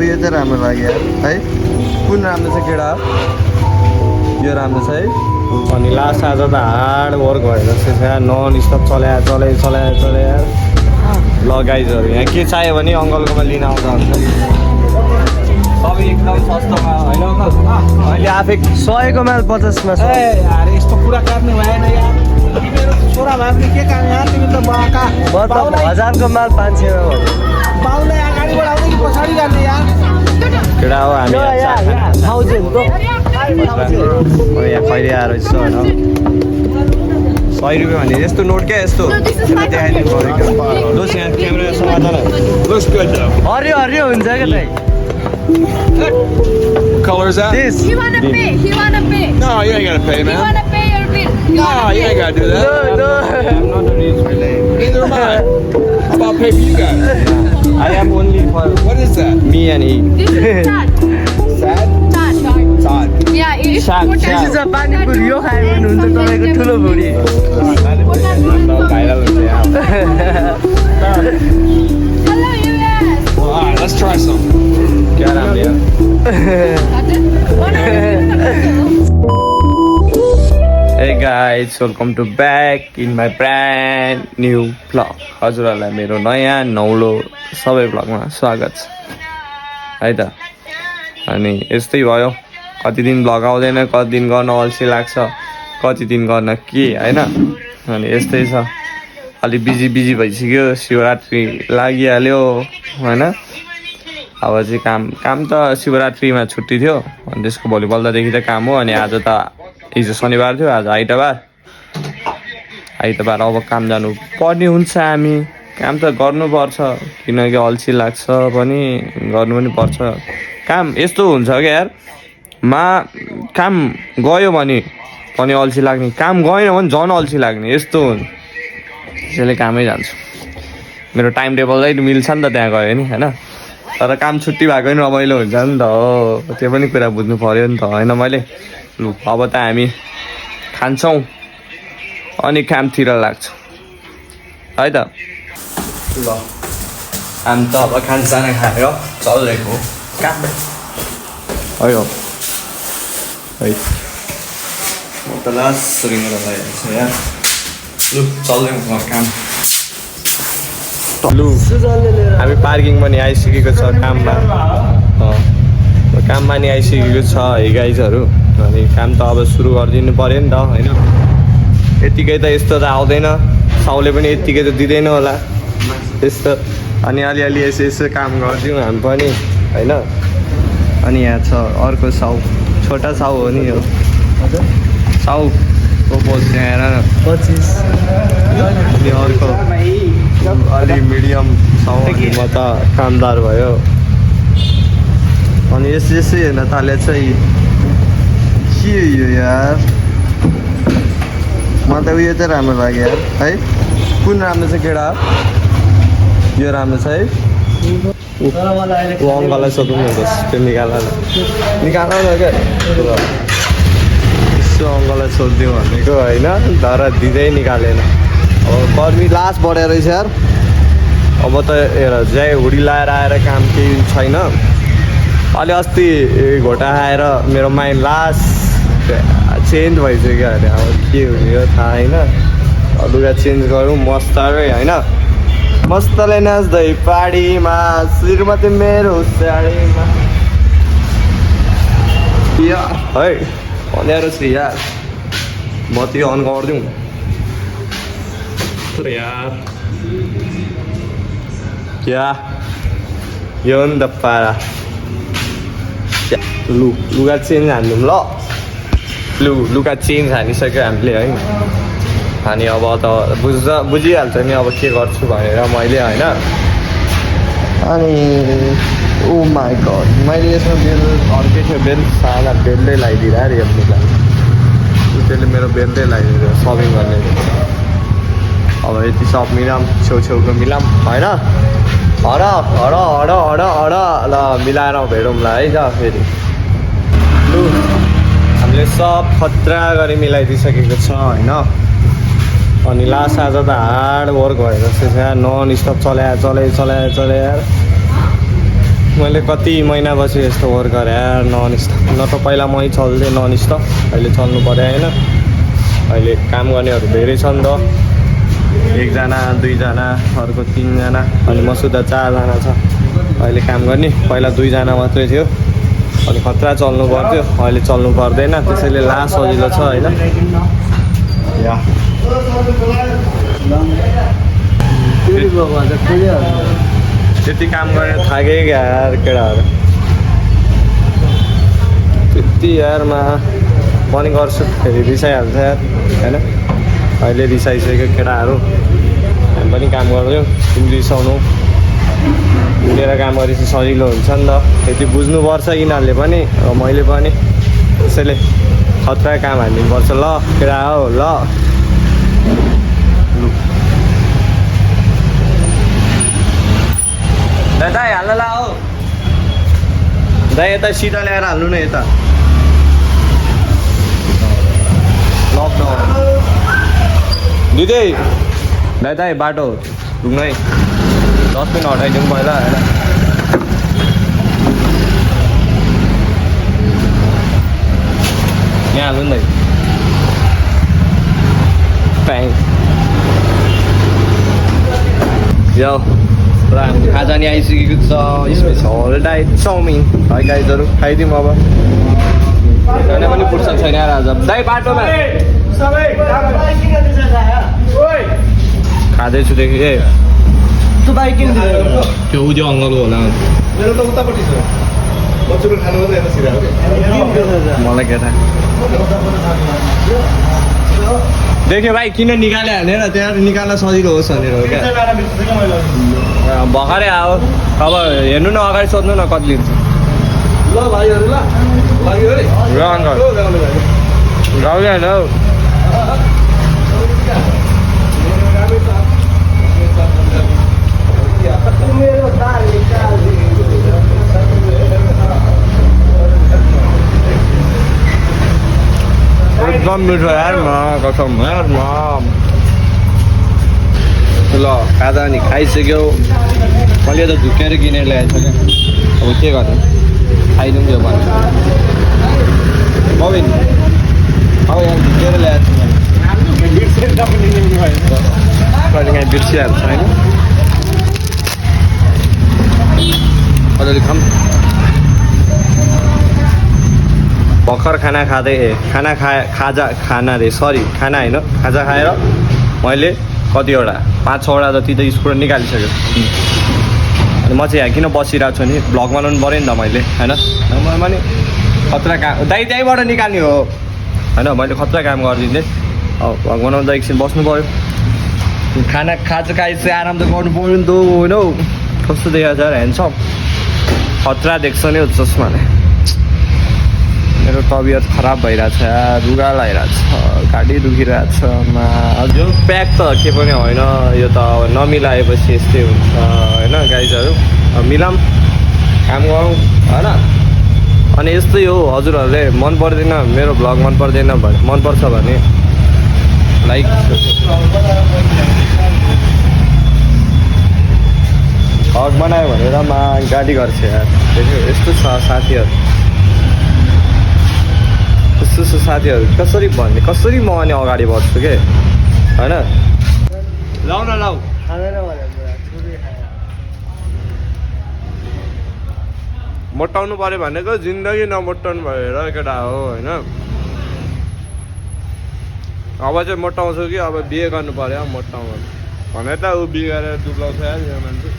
उयो चाहिँ राम्रो लाग्यो है। कुन राम्रो छ केटा? यो राम्रो छ है। अनि लास्ट आज त हार्ड वर्क भएर जस्तो छ, नन स्टप चलाए ल गाइजहरू, यहाँ के चाहियो भने अङ्कलकोमा लिन आउँदा हुन्छ। सबै एकदम सस्तोमा होइन अङ्कल? अहिले आफै 100को माल 50मा छ। यस्तो कुरा गर्ने भएन यार, मेरो छोरा भए पनि के काम यार, तिमी त बाका 1000को माल 500मा भयो। बाउलाई अगाडि बढाउँदै कि पछाडि गर्ने यार? केटा हो हामी यहाँ कहिले आएर यस्तो होइन 100 रुपियाँ भने यस्तो नोट क्या यस्तो देखाइदिनु पऱ्यो क्या। दोस् यहाँ क्यामेरा समाधान हरियो हरियो हुन्छ क्या दाइ। Color is that? This. You wanna pay? You wanna pay? No, you ain't gotta pay, You man. wanna pay your bill? No, you ain't gotta do that. No, I'm not a rich man. Neither am I. How about pay for you guys? I am only for What is that? me and he. This is Chad. Sad? Chad. Todd. Yeah, it is. Chad, Put Chad. that- This is a panipuri यो खायो भने हुन्छ तपाईँको ठुलो भुँडी। Viral हुन्छ यहाँ। Hello, US. Well, all right, let's try some. क्या राम्रो हो? Hey guys, welcome to back in my brand new vlog. हजुरहरूलाई मेरो नयाँ नौलो सबै भ्लगमा स्वागत छ है त। अनि यस्तै भयो, कति दिन भ्लग आउँदैन, कति दिन गर्न अल्छी लाग्छ, कति दिन गर्न के होइन। अनि यस्तै छ, अलि बिजी भइसक्यो, शिवरात्रि लागिहाल्यो होइन। अब चाहिँ काम त शिवरात्रिमा छुट्टी थियो, अनि त्यसको भोलिपल्टदेखि त काम हो। अनि आज त हिजो शनिबार थियो, आज आइतबार अब काम जानु पर्ने हुन्छ। हामी काम त गर्नुपर्छ, किनकि अल्छी लाग्छ पनि, गर्नु पनि पर्छ। काम यस्तो हुन्छ क्या यार, काम गयो भने पनि अल्छी लाग्ने, काम गएन भने झन् अल्छी लाग्ने, यस्तो हुन्छ। त्यसैले कामै जान्छु, मेरो टाइम टेबल चाहिँ मिल्छ नि त त्यहाँ गयो नि होइन। तर काम छुट्टी भएको नि रमाइलो हुन्छ नि त हो, त्यो पनि कुरा बुझ्नु पऱ्यो नि त होइन। मैले लु अब त हामी खान्छौँ अनि कामतिर लाग्छौँ है त। ल हामी त अब खानसाना खाएर चलिरहेको काम है हो है। म त लास्ट रिङ्गर लगाइरहेको छ यार। लु चल्दैमा काम। लु हामी पार्किङ पनि आइसकेको छ, काममा नि आइसकेको छ है गाइजहरू। अनि काम त अब सुरु गरिदिनु पऱ्यो नि त होइन। यत्तिकै त यस्तो त आउँदैन, साउले पनि यत्तिकै त दिँदैन होला त्यस्तो। अनि अलिअलि यसो काम गरिदिउँ हामी पनि होइन। अनि यहाँ छ अर्को साउ, छोटा साउ हो नि यो साउ को पोज यहाँ हेर न 25। अनि अर्को अलि मिडियम साउ, म त कामदार भयो। अनि यसै हेर्न थाले चाहिँ के यो यार, मलाई त उयो चाहिँ राम्रो लाग्यो यार है। कुन राम्रो छ केटा? यो राम्रो छ है। ऊ अङ्कललाई सोध्नु हुँदैछ, त्यो निकाल न क्या यसो अङ्कललाई सोधिदिउँ भनेको होइन, तर दिँदै निकालेन। अब गर्मी लास्ट बढेर रहेछ यार। अब त हेर ज्याइ हुडी लाएर आएर काम केही छैन। अलि अस्ति घोटा आएर मेरो माइन्ड लास्ट चेन्ज भइसक्यो अरे। अब के हुने हो थाहा होइन। लुगा चेन्ज गरौँ मस्तै होइन। मस्तले नाच्दै पाडीमा श्रीमती मेरो साडीमा है भनेर छु यार। बत्ती अन गरिदिउँ यार, क्या यो नि त पारा। लुगा चेन्ज हानिदिउँ ल। लुगा चेन्ज हानिसक्यो हामीले है। अनि अब त बुझिहाल्छ नि अब के गर्छु भनेर मैले होइन। अनि ओ माई गड, मैले यसमा बेल अर्कै थियो, बेल साला बेलले लगाइदिएर अरे हेर्नु लागि। त्यसले मेरो बेलले लगाइदिएर सपिङ गर्ने। अब यति सब मिलाम, छेउछेउको मिलाम होइन। हड ल मिलाएर भेटौँला है त फेरि। लु हामीले सब खतरा गरी मिलाइदिइसकेको छ होइन। अनि लास्ट आज त हार्ड वर्क भएर जस्तो छ, नन स्टप चलाए मैले कति महिनापछि यस्तो वर्क गरेँ यार नन स्टप न त पहिला मै चल्थेँ नन स्टप अहिले चल्नु पऱ्यो होइन अहिले काम गर्नेहरू धेरै छन् त 1 जना 2 जना अर्को 3 जना अनि मसुदा 4 जना छ अहिले काम गर्ने पहिला 2 जना मात्रै थियो अनि खतरा चल्नु पर्थ्यो अहिले चल्नु पर्दैन त्यसैले ला सजिलो छ होइन या त्यति काम गरेर थाके यार केटाहरू त्यति यारमा पनि गर्छु फेरि रिसाइहाल्छ यार होइन अहिले रिसाइसक्यो केटाहरू हामी पनि काम गर्छौँ तिमी रिसाउनु मिलेर काम गरेपछि सजिलो हुन्छ नि त त्यति बुझ्नुपर्छ यिनीहरूले पनि र मैले पनि त्यसैले खतरा काम हाल्नुपर्छ ल केटा हो ल दाइ हाल्नु ला हो दाइ यता सिधा ल्याएर हाल्नु न यता लकडाउन दिदी दाइ बाटो रुक्नु है 10 मिनट हटाइदिउँ पहिला होइन यहाँ हाल्नु नि दाइ यो र हाम्रो खाजा नि आइसकेको छ स्पेसल डाइट चाउमिन है गाइजहरू खाइदिउँ अब खाना पनि फुर्सद छैन यार आज दाइ बाटोमा खाँदैछु देखि ए त्यो बाइक किन दिएको त्यो उयो अङ्गलको होला मेरो त उतापट्टि छ बच्चोको खानु मात्रै यता सिधा मलाई केटा देख्यो भाइ किन निकाल्यो भनेर त्यहाँ निकाल्न सजिलो होस् भनेर हो क्या भर्खरै आयो अब हेर्नु न अगाडि सोध्नु न कति लिन्छ ल भाइहरू ल लाग्यो है र अङ्कल गाउँले होइन हौ एकदम मिठो यार कसम यार ल खाजा नि खाइसक्यो मैले त झुकेर किनेर ल्याएको छ क्या अब के गर्नु खाइदिउँ त्यो भने मबिन अब यहाँ झुकेर ल्याएको छु कहिले काहीँ बिर्सिहाल्छ होइन अलिअलि खाऊँ भर्खर खाना खाँदै खाना रे सरी खाना होइन खाजा खाएर मैले कतिवटा 5-6वटा जति त स्कुल निकालिसक्यो अनि म चाहिँ यहाँ किन बसिरहेको छु नि भ्लग बनाउनु पऱ्यो नि त मैले होइन मैले खतरा काम त्यहीँबाट निकाल्ने हो होइन मैले खतरा काम गरिदिँदै अब भ्लग बनाउँदा एकछिन बस्नु पऱ्यो खाना खाजा खाइसक्यो आराम त गर्नु पऱ्यो नि त होइन हौ कस्तो देखाएको छ ह्यान्डसम खतरा देख्छ नि हौ चस्माले मेरो तबियत खराब भइरहेछ रुगा लगाइरहेछ घाँटी दुखिरहेछ हजुर प्याक त के पनि होइन यो त अब नमिलाएपछि यस्तै हुन्छ होइन गाइजहरू मिलाऊँ काम गरौँ होइन अनि यस्तै हो हजुरहरूले मन पर्दैन मेरो भ्लग मन पर्दैन भने मनपर्छ भने लाइक भ्लग बनायो भनेर गाडी गर्छ यार यस्तो छ साथीहरू यस्तो साथीहरू कसरी भन्ने कसरी म अनि अगाडि बढ्छु के होइन लाउ न लाउ मोटाउनु पऱ्यो भनेको जिन्दगी नमोटाउनु भएर केटा हो होइन अब चाहिँ मोटाउँछु कि अब बिहे गर्नु पऱ्यो मोटाउनु भने त ऊ बिहे गरेर दुब्लाउँछ यार यो मान्छे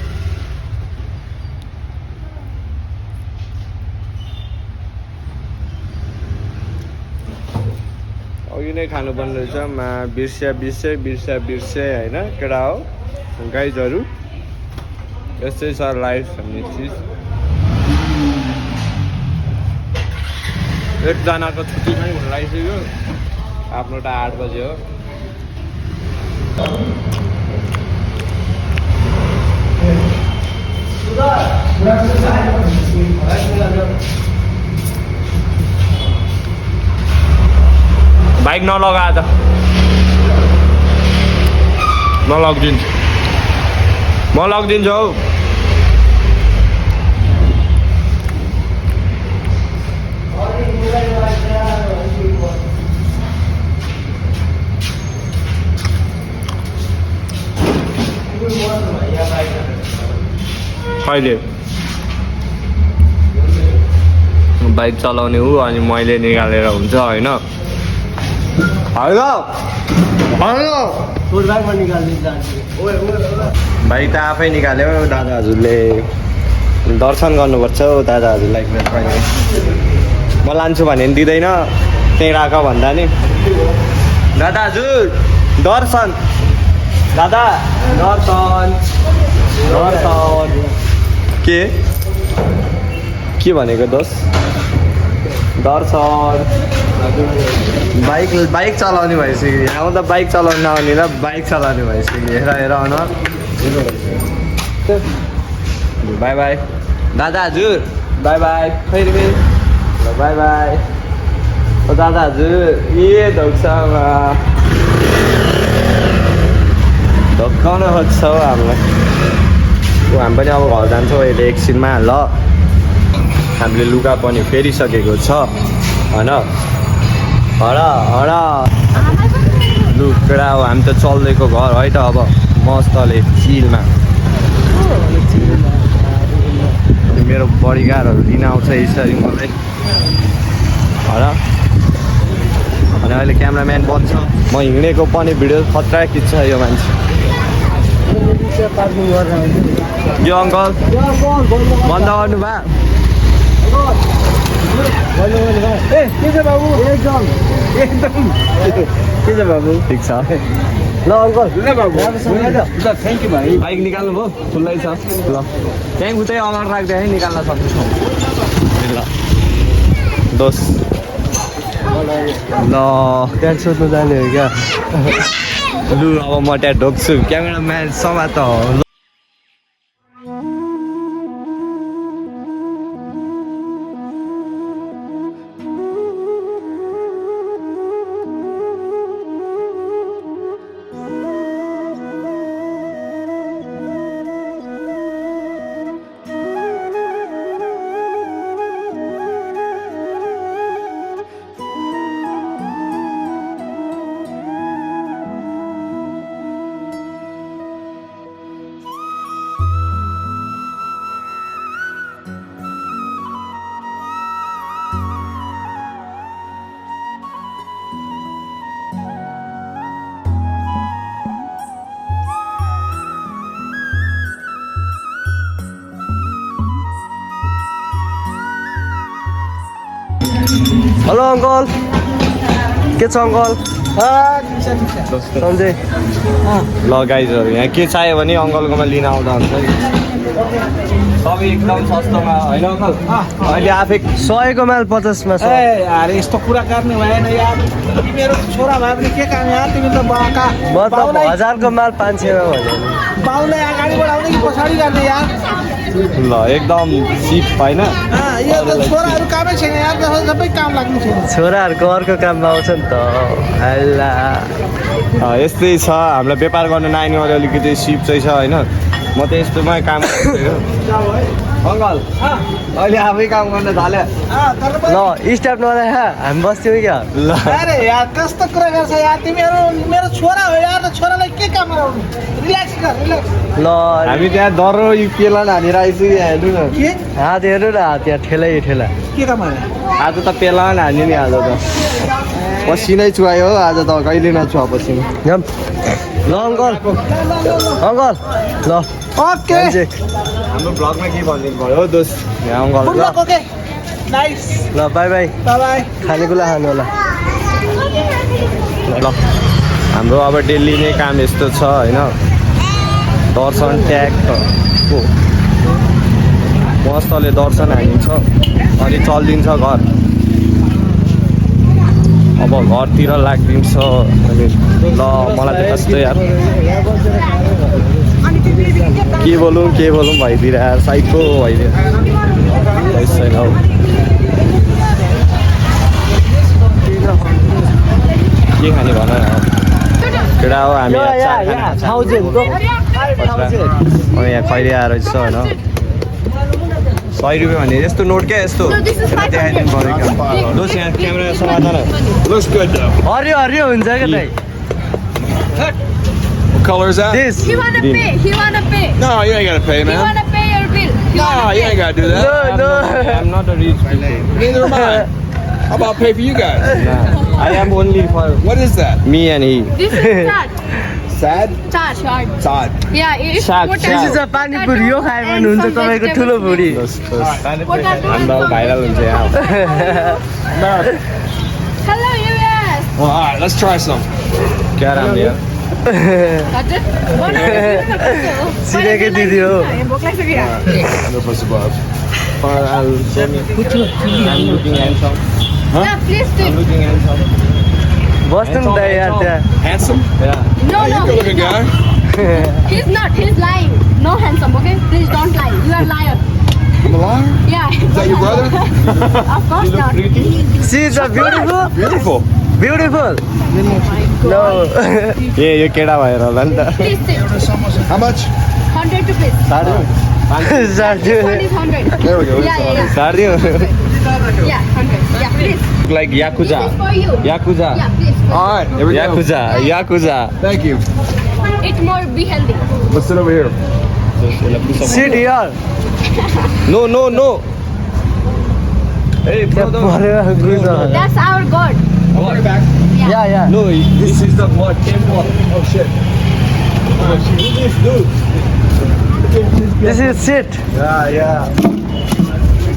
अघि नै खानुपर्ने रहेछ बिर्स्या होइन केटा हो गाइजहरू यस्तै छ लाइफ भन्ने चिज एकजनाको छुट्टी पनि हुन लागिसक्यो आफ्नो त 8 बजे हो बाइक नलगा त म लगिदिन्छु हौ कहिले बाइक चलाउने हो अनि मैले निकालेर हुन्छ होइन बाइक त आफै निकाल्यो दादा हजुरले दर्शन गर्नुपर्छ हौ दादा हजुरलाई म लान्छु भने नि दिँदैन त्यहीँ राख भन्दा नि दादा हजुर दर्शन दादा दर्शन दर्शन के भनेको दोष दर्शन बाइक चलाउने भइसक्यो यहाँ त बाइक चलाउनु नआउने र बाइक चलाउने भइसक्यो हेर हेर अनुहार बाई बाई दादा हजुर बाई बाई फेरि ल बाई बाई ओ दादा हजुर धोक्सामा धोक्काउन खोज्छ हौ हामीलाई हामी पनि अब घर जान्छौँ अहिले एकछिनमा ल हामीले लुगा पनि फेरिसकेको छ होइन लुक्रा हो हामी त चल्दैको घर है त अब मस्तले चिलमा मेरो परिकारहरू लिन आउँछ यसरी मलाई होइन अनि अहिले क्यामराम्यान बन्छ म हिँडेको पनि भिडियो खतरा खिच्छ यो मान्छे यो अङ्कल बन्द गर्नु भा बाबु ठिक छ ल अङ्कल थ्याङ्क यू भाइ बाइक निकाल्नु भयो खुल्लै छ ल त्यहीँ उतै अगाडि राख्दै है निकाल्न सक्छौँ ल दोस ल त्यहाँ सोध्नु जाने हो क्या लु अब म त्यहाँ ढोक्छु क्यामेराम्यान समात हो हेलो अङ्कल के छ अङ्कल सन्जय ल गाइजहरू यहाँ के चाहियो भने अङ्कलकोमा लिन आउँदा हुन्छ नि सबै एकदम सस्तोमा होइन अङ्कल अहिले आफै 100को माल 50मा छ ए अरे यस्तो कुरा गर्ने भएन यार तिमीहरू छोरा भए पनि के काम यार तिमी त बाका मतलब 1000को माल 500मा भन्यो बाउलाई अगाडि बढाउने कि पछाडि गर्ने यार ल एकदम चिप होइन यो त छोराहरू कामै छैन यार त्यसमा सबै काम लाग्ने छैन छोराहरूको अर्को काममा आउँछ नि त अल्ला यस्तै छ हामीलाई व्यापार गर्न नआउने अलिकति सिप चाहिँ छ होइन म त यस्तोमै काम गर्छु अङ्कल अहिले आफै काम गर्न थाल्यो ल स्टाफ नआउँदा हामी बस्थ्यौँ क्या ल अरे यार कस्तो कुरा गर्छ यार तिमीहरू मेरो छोरा हो यार छोरालाई के काम गराउनु रिल्याक्स गर रिल्याक्स ल हामी त्यहाँ डरो यो पेलन हानेर आइसक्यो हेर्नु न के हात हेर्नु न हात यहाँ ठेला के काम आयो आज त पेलन हान्यो नि आज त पसिनै चुहायो हो आज त कहिले नछुवा पसिना ल अङ्कल अङ्कल ल ओके हाम्रो ब्लगमा के भनिदिनु भयो हो दोस्त यहाँ अङ्कल ल ओके नाइस ल बाई बाई बाइ बाइ खानेकुरा खानु होला ल हाम्रो अब डेली नै काम यस्तो छ होइन दर्शन ट्याग हो मस्तले दर्शन हानिन्छ अनि चलिदिन्छ घर अब घरतिर लागिदिन्छ अनि ल मलाई त कस्तो यार के बोलौँ भइदिएर यार साइडको भइदियो छैन हौ के खाने भन न केटा हो हामी यहाँ खैरे आएर छ होइन 100 रुपियाँ भने यस्तो नोट क्या यस्तो देखाइदिनु पऱ्यो क्या दोस् यहाँ क्यामेरा समाधान Looks good though. हरियो हरियो हुन्छ क्या दाइ What color is that? This. He wanna Green. pay. He wanna pay. No, you ain't gotta pay, He man. wanna pay your bill. He No, wanna you pay. ain't gotta do that. No, I'm not a rich people. Neither am I. How about pay for you guys? Nah, I am only for What is that? me and he. This is chart. Sad? Chart. Chart. Sod. Yeah, it's Chart, potato. chart. This is a pani puri, yo खायो भने हुन्छ And some तपाईको vegetables ठुलो mix. भुडी Potato and हाम्रो some viral हुन्छ यहाँ America. Hello, US. Well, all right, let's try some. क्या राम्रो यार हजुर, बनाएको सिधैकै दिदी हो। भोक लागिसक्यो। I'm gonna put some gloves. I'm looking handsome. Yeah, please do. I'm looking handsome. बस्नु नि त यार त्यहाँ Handsome? Yeah. No, Hey, no, you good looking he's not. guy. He's not. He's lying. No handsome, okay? Please don't lie. You are liar. I'm a liar? Yeah. Is that your brother? Of course not. She is a beautiful Beautiful. Beautiful no ए यो केटा भएर होला नि त Please sit. How much? 100 rupees. साथी One is 100. There we go. Yeah, yeah, yeah. सारिदियो Yeah, 100. Yeah, please. Like yakuza This is for you. Yakuza Yeah, please. All right, here we go. Yakuza yakuza Thank you. Eat more, be healthy. Let's sit over here. Sit here no no no a brother That's our God. I'll bring it back. Yeah yeah no this is the god temple Oh, shit. Oh, shit. Who's this dude? This is sit Yeah, yeah.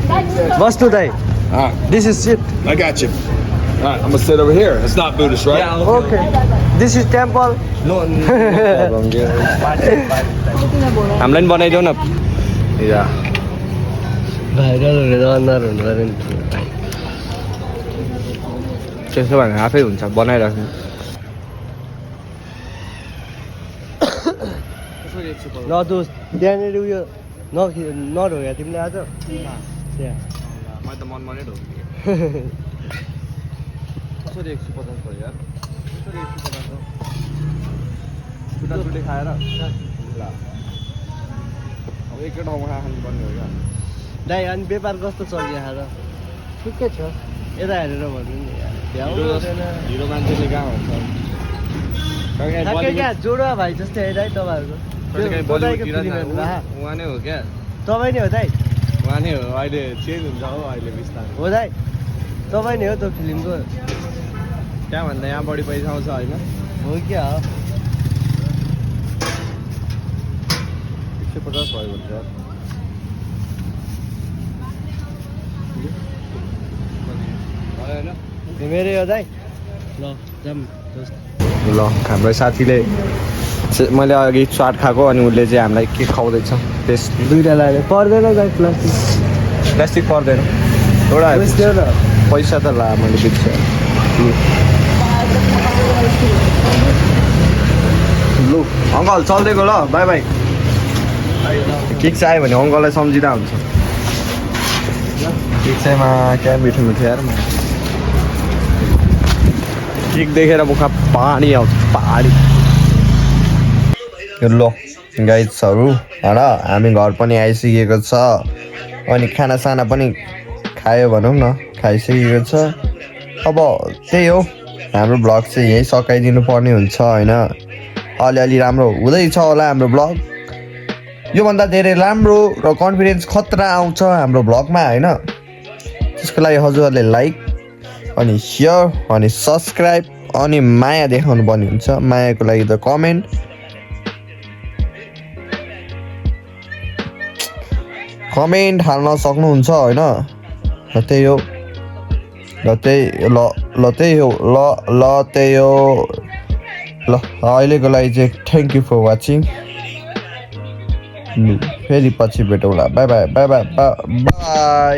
That's बस्नु दाइ All right, this is sit I got you. All right, I'm gonna sit over here. It's not Buddhist, right? Okay this is temple no हामीलाई नि बनाइदेऊ न या viral हुने त अनुहार हुनु पऱ्यो नि त्यसो भने आफै हुन्छ बनाइराख्नु ल दोस्त त्यहाँनिर उयो नढोग्या तिमीले आज त्यहाँ मैले त मनमा नै ढोक कसरी 150 भयो यार कसरी 150 हो छुट्टा छुट्टै खाएर ल अब एकै ठाउँमा खानु पर्ने हो क्या दाइ अनि व्यापार कस्तो चल्यो आज ठिकै छ यता हेरेर भन्नु नि यार भ्याउनु हुँदैन हिरो मान्छेले कहाँ हुन्छ ठ्याक्कै क्या जोडुवा भाइ जस्तै है दाइ तपाईँहरूको कहिले तपाईँको बलिउडतिर फिल्म हेर्नु भए उहाँ नै हो क्या तपाईँ नै हो दाइ उहाँ नै हो अहिले चेन्ज हुन्छ हौ अहिले बिस्तारै हो दाइ तपाईँ नै हो त्यो फिल्मको त्यहाँभन्दा यहाँ बढी पैसा आउँछ होइन हो क्या हो 150 भयो भने त यो मेरै हो दाइ ल जाऊँ दोस्त ल हाम्रो साथीले मैले अघि चाट खाएको अनि उसले चाहिँ हामीलाई के खुवाउँदैछ टेस्ट दुइटा लाग्यो पर्दैन दाइ प्लास्टिक प्लास्टिक पर्दैन एउटा बुझ्थ्यो न पैसा त ला मैले बिर्सेँ लु अङ्कल चल्दैको ल बाई बाई केक चाहियो भने अङ्कललाई सम्झिँदा हुन्छ केक चाहिँमा क्या मिठो मिठो यार केक देखेर मुखमा पानी आउँछ पानी ल गाइजहरू होइन हामी घर पनि आइसकेको छ अनि खानासाना पनि खायो भनौँ न खाइसकेको छ अब त्यही हो हाम्रो ब्लग चाहिँ यहीँ सकाइदिनु पर्ने हुन्छ होइन अलिअलि राम्रो हुँदैछ होला हाम्रो ब्लग योभन्दा धेरै राम्रो र कन्फिडेन्स खतरा आउँछ हाम्रो ब्लगमा होइन त्यसको लागि हजुरहरूले लाइक अनि सेयर अनि सब्सक्राइब अनि माया देखाउनु पर्ने हुन्छ मायाको लागि त कमेन्ट कमेन्ट हाल्न सक्नुहुन्छ होइन र त्यही हो ल त्यही हो ल अहिलेको लागि चाहिँ थ्याङ्क यू फर वाचिङ फेरि पछि भेटौँला bye bye bye bye by